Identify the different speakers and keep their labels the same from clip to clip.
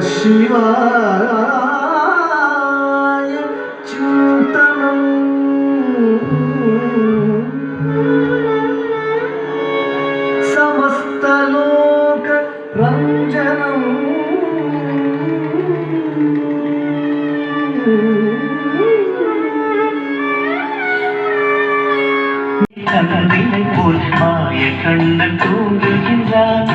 Speaker 1: शिवाय चिन्तनं समस्तलोकरञ्जनम्
Speaker 2: கண்ணினை போல் மாய கண்ணன் தூங்குகின்றான்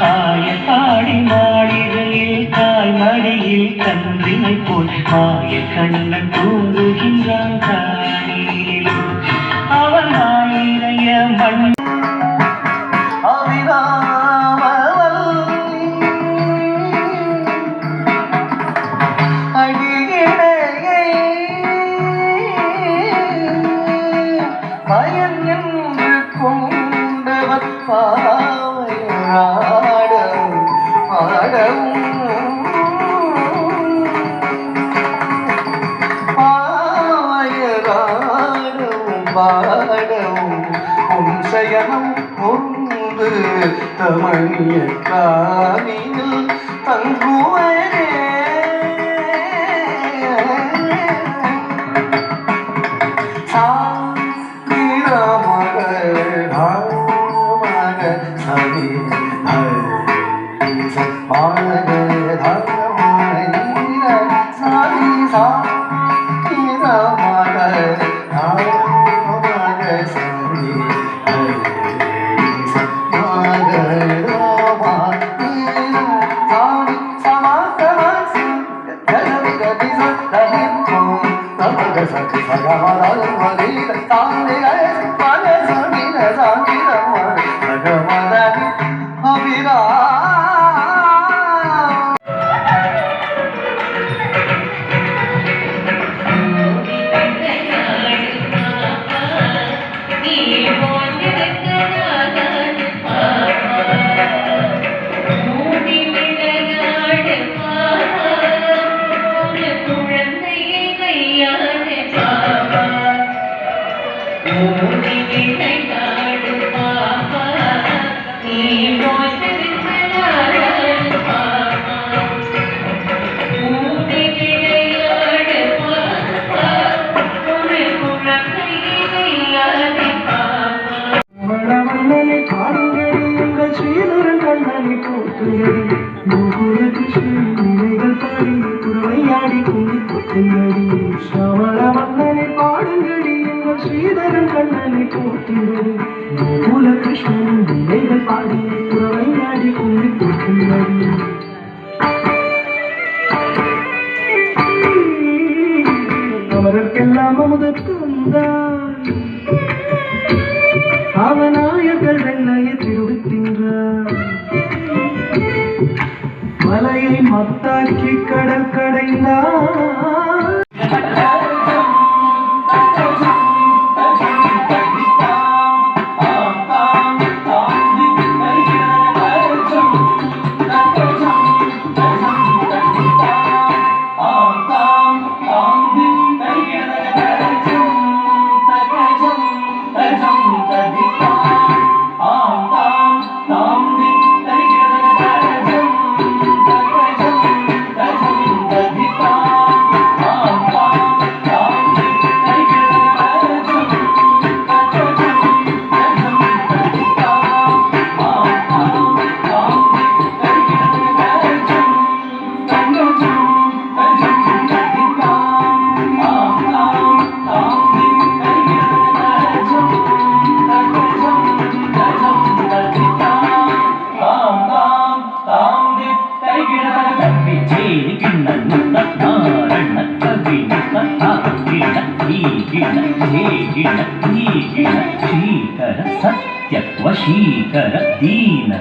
Speaker 2: ஆய பாடி மாளிகையில் தாய் மடியில் கன்றினை போல் மாய கண்ணன் தூங்குகின்றான் காணியிலோ அவன் மாயிரைய மண்
Speaker 1: பயன் என்று கொண்டவர் பாடவும் சயனம் கொண்டு தமிழிய காணியில் தங்குவரே श्रवण मन्नने पाडुंगडी श्रीधरन कण्णने पोतुंगडी गोकुल कृष्णन लीलेगल पाडी पुरवैयाडी कुंडी पोतुंगडी அவருக்கெல்லாம் அமுதத்தந்தான் அவனாயர்கள் வெள்ளையை திருடி தின்றார் மலையை மத்தாக்கி கடல் கடைந்தார்
Speaker 2: ಶ್ರೀಕರ ಸತ್ಯ ವಶೀಕರ ದೀನ